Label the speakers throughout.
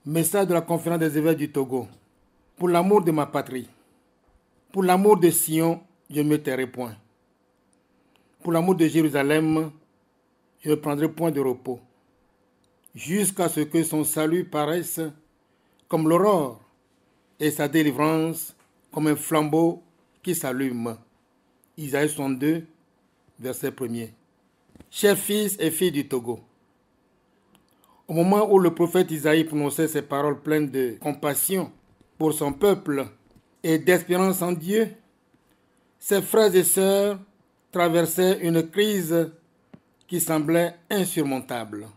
Speaker 1: Message de la conférence des évêques du Togo. Pour l'amour de ma patrie, pour l'amour de Sion, je ne me tairai point. Pour l'amour de Jérusalem, je ne prendrai point de repos, jusqu'à ce que son salut paraisse comme l'aurore et sa délivrance comme un flambeau qui s'allume. Isaïe 62, verset 1er. Chers fils et filles du Togo, au moment où le prophète Isaïe prononçait ces paroles pleines de compassion pour son peuple et d'espérance en Dieu, ses frères et sœurs traversaient une crise qui semblait insurmontable.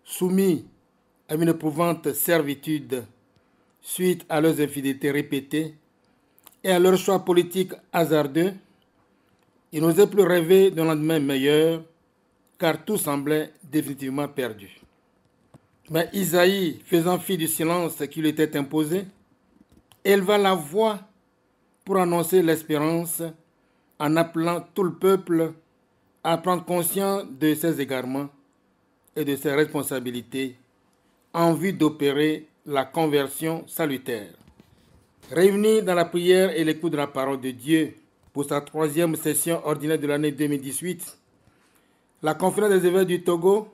Speaker 1: Soumis à une éprouvante servitude suite à leurs infidélités répétées et à leurs choix politiques hasardeux, ils n'osaient plus rêver d'un lendemain meilleur, car tout semblait définitivement perdu. Mais Isaïe, faisant fi du silence qui lui était imposé, éleva la voix pour annoncer l'espérance en appelant tout le peuple à prendre conscience de ses égarements et de ses responsabilités en vue d'opérer la conversion salutaire. Réunis dans la prière et l'écoute de la parole de Dieu pour sa 3e session ordinaire de l'année 2018, la conférence des évêques du Togo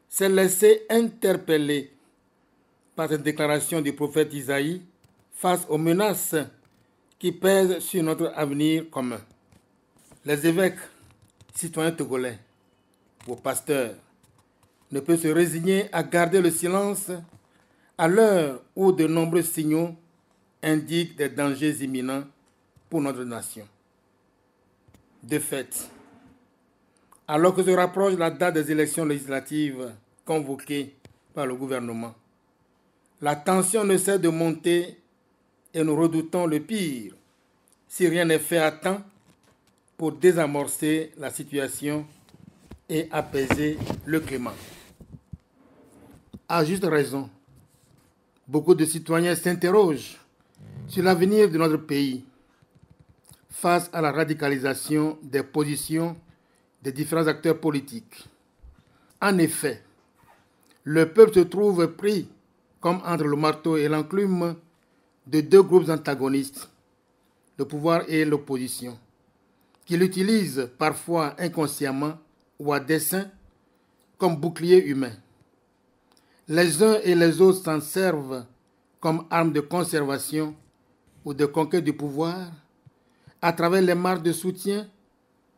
Speaker 1: s'est laissée interpeller par cette déclaration du prophète Isaïe face aux menaces qui pèsent sur notre avenir commun. Les évêques, citoyens togolais, vos pasteurs, ne peuvent se résigner à garder le silence à l'heure où de nombreux signaux indiquent des dangers imminents pour notre nation. De fait, alors que se rapproche la date des élections législatives convoquées par le gouvernement, la tension ne cesse de monter et nous redoutons le pire si rien n'est fait à temps pour désamorcer la situation et apaiser le climat. À juste raison, beaucoup de citoyens s'interrogent sur l'avenir de notre pays face à la radicalisation des positions des différents acteurs politiques. En effet, le peuple se trouve pris comme entre le marteau et l'enclume de deux groupes antagonistes, le pouvoir et l'opposition, qui l'utilisent parfois inconsciemment ou à dessein comme bouclier humain. Les uns et les autres s'en servent comme arme de conservation ou de conquête du pouvoir à travers les marches de soutien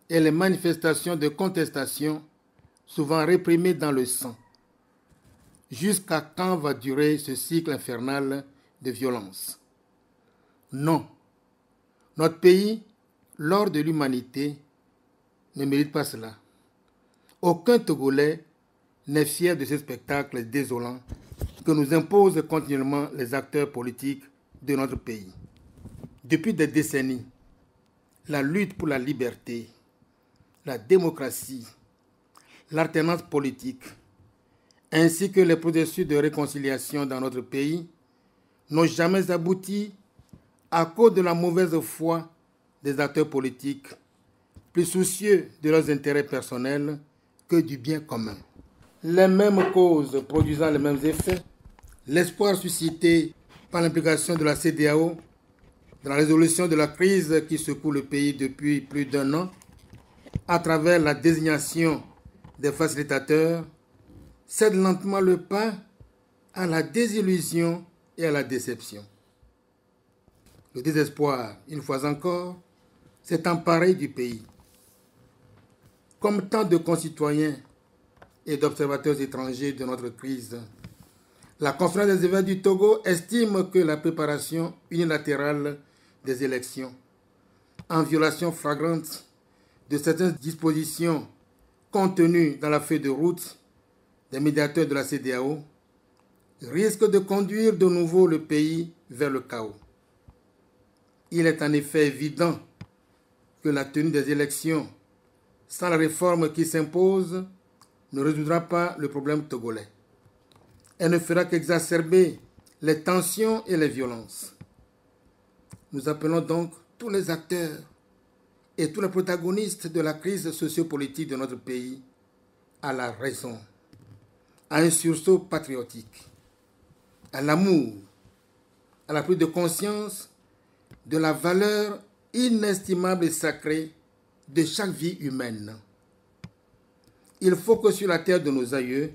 Speaker 1: et les manifestations de contestation, souvent réprimées dans le sang. Jusqu'à quand va durer ce cycle infernal de violence? Non, notre pays, l'or de l'humanité, ne mérite pas cela. Aucun Togolais n'est fier de ce spectacle désolant que nous imposent continuellement les acteurs politiques de notre pays. Depuis des décennies, la lutte pour la liberté, la démocratie, l'alternance politique, ainsi que les processus de réconciliation dans notre pays n'ont jamais abouti à cause de la mauvaise foi des acteurs politiques, plus soucieux de leurs intérêts personnels que du bien commun. Les mêmes causes produisant les mêmes effets, l'espoir suscité par l'implication de la CEDEAO dans la résolution de la crise qui secoue le pays depuis plus d'1 an, à travers la désignation des facilitateurs, cède lentement le pas à la désillusion et à la déception. Le désespoir, une fois encore, s'est emparé du pays. Comme tant de concitoyens et d'observateurs étrangers de notre crise, la conférence des évêques du Togo estime que la préparation unilatérale des élections, en violation flagrante de certaines dispositions contenues dans la feuille de route des médiateurs de la CEDEAO, risque de conduire de nouveau le pays vers le chaos. Il est en effet évident que la tenue des élections sans la réforme qui s'impose ne résoudra pas le problème togolais. Elle ne fera qu'exacerber les tensions et les violences. Nous appelons donc tous les acteurs et tous les protagonistes de la crise sociopolitique de notre pays à la raison, à un sursaut patriotique. à l'amour, à la prise de conscience de la valeur inestimable et sacrée de chaque vie humaine. Il faut que sur la terre de nos aïeux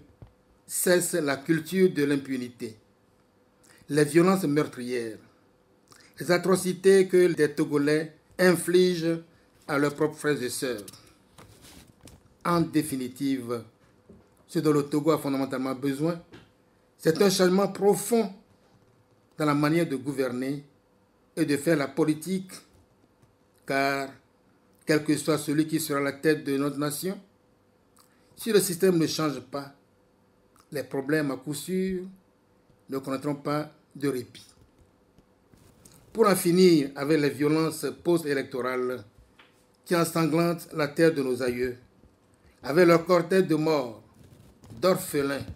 Speaker 1: cesse la culture de l'impunité, les violences meurtrières, les atrocités que les Togolais infligent à leurs propres frères et sœurs. En définitive, ce dont le Togo a fondamentalement besoin, c'est un changement profond dans la manière de gouverner et de faire la politique, car quel que soit celui qui sera à la tête de notre nation, si le système ne change pas, les problèmes à coup sûr ne connaîtront pas de répit. Pour en finir avec les violences post-électorales qui ensanglantent la terre de nos aïeux, avec leur cortège de morts, d'orphelins,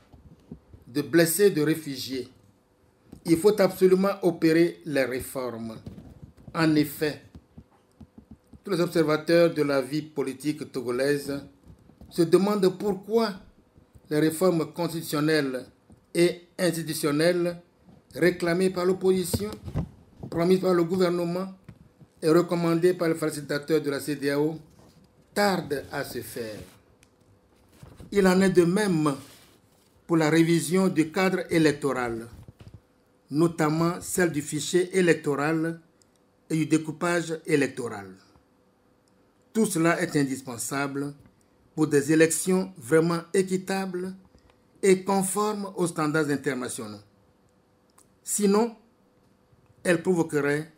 Speaker 1: de blessés, de réfugiés, il faut absolument opérer les réformes. En effet, tous les observateurs de la vie politique togolaise se demandent pourquoi les réformes constitutionnelles et institutionnelles réclamées par l'opposition, promises par le gouvernement et recommandées par le facilitateur de la CEDEAO tardent à se faire. Il en est de même pour la révision du cadre électoral, notamment celle du fichier électoral et du découpage électoral. Tout cela est indispensable pour des élections vraiment équitables et conformes aux standards internationaux. Sinon, elles provoqueraient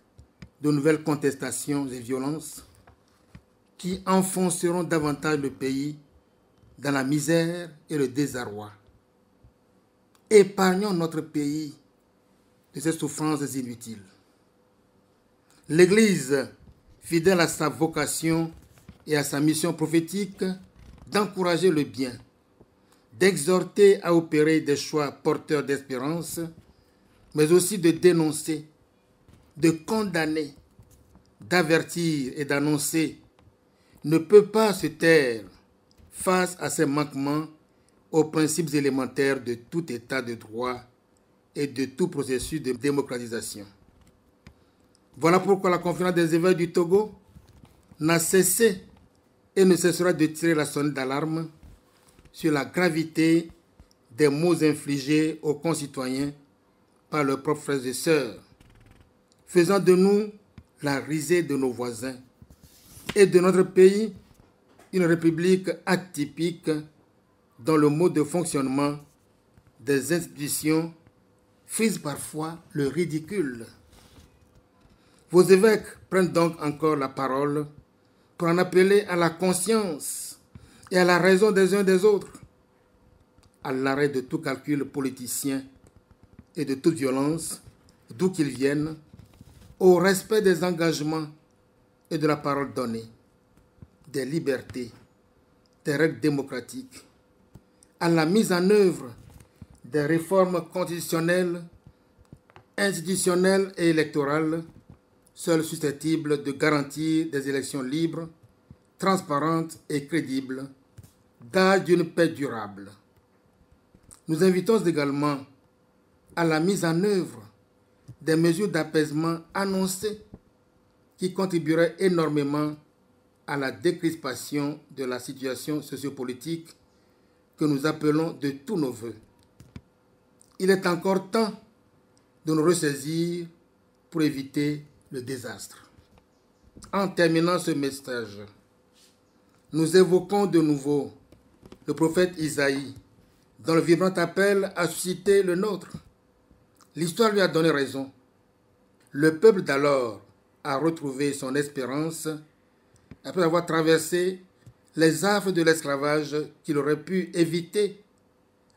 Speaker 1: de nouvelles contestations et violences qui enfonceront davantage le pays dans la misère et le désarroi. Épargnons notre pays de ces souffrances inutiles. L'Église, fidèle à sa vocation et à sa mission prophétique d'encourager le bien, d'exhorter à opérer des choix porteurs d'espérance, mais aussi de dénoncer, de condamner, d'avertir et d'annoncer, ne peut pas se taire face à ces manquements aux principes élémentaires de tout état de droit et de tout processus de démocratisation. Voilà pourquoi la conférence des évêques du Togo n'a cessé et ne cessera de tirer la sonnette d'alarme sur la gravité des maux infligés aux concitoyens par leurs propres frères et sœurs, faisant de nous la risée de nos voisins et de notre pays une république atypique dont le mode de fonctionnement des institutions frise parfois le ridicule. Vos évêques prennent donc encore la parole pour en appeler à la conscience et à la raison des uns des autres, à l'arrêt de tout calcul politicien et de toute violence, d'où qu'ils viennent, au respect des engagements et de la parole donnée, des libertés, des règles démocratiques, à la mise en œuvre des réformes constitutionnelles, institutionnelles et électorales, seules susceptibles de garantir des élections libres, transparentes et crédibles, gage d'une paix durable. Nous invitons également à la mise en œuvre des mesures d'apaisement annoncées qui contribueraient énormément à la décrispation de la situation sociopolitique que nous appelons de tous nos vœux. Il est encore temps de nous ressaisir pour éviter le désastre. En terminant ce message, nous évoquons de nouveau le prophète Isaïe, dont le vibrant appel a suscité le nôtre. L'histoire lui a donné raison. Le peuple d'alors a retrouvé son espérance après avoir traversé les affres de l'esclavage qu'il aurait pu éviter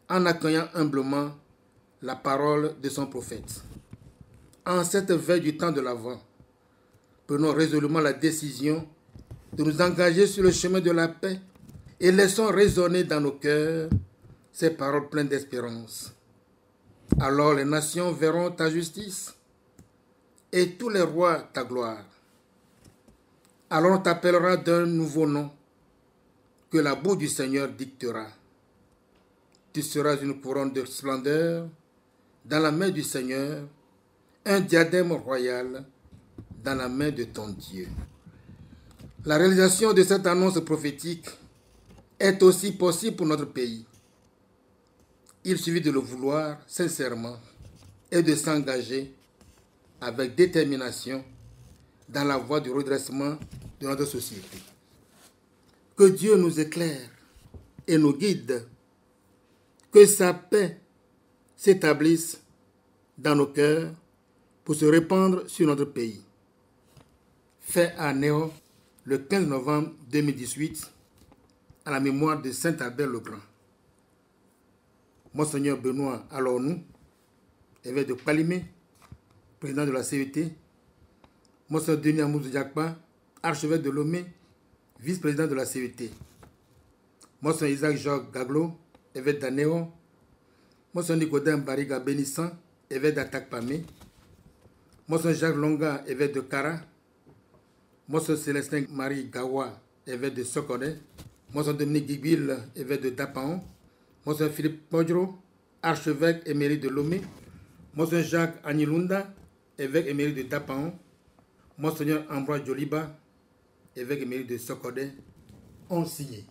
Speaker 1: en accueillant humblement la parole de son prophète. En cette veille du temps de l'Avent, prenons résolument la décision de nous engager sur le chemin de la paix et laissons résonner dans nos cœurs ces paroles pleines d'espérance. Alors les nations verront ta justice et tous les rois ta gloire. Alors on t'appellera d'un nouveau nom que la boue du Seigneur dictera. Tu seras une couronne de splendeur dans la main du Seigneur, un diadème royal dans la main de ton Dieu. La réalisation de cette annonce prophétique est aussi possible pour notre pays. Il suffit de le vouloir sincèrement et de s'engager avec détermination dans la voie du redressement de notre société. Que Dieu nous éclaire et nous guide, que sa paix s'établisse dans nos cœurs pour se répandre sur notre pays. Fait à Néo le 15 novembre 2018 à la mémoire de Saint Albert le Grand. Monseigneur Benoît Alornou, évêque de Palimé, président de la CET, Monseigneur Denis Amouzou Diakpa, archevêque de Lomé, vice-président de la CET, Monseigneur Isaac Georges Gaglo, évêque d'Anéo, Monseigneur Nicodème Bariga Bénissan, évêque d'Atakpamé, Monseigneur Jacques Longa, évêque de Kara, Monseigneur Célestin Marie Gawa, évêque de Sokone, Monseigneur Dominique Guibil, évêque de Dapaon, Monseigneur Philippe Podro, archevêque émérite de Lomé, Monseigneur Jacques Agnilunda, évêque émérite de Dapaon, Monseigneur Ambroise Joliba, évêque émérite de Sokode, ont signé.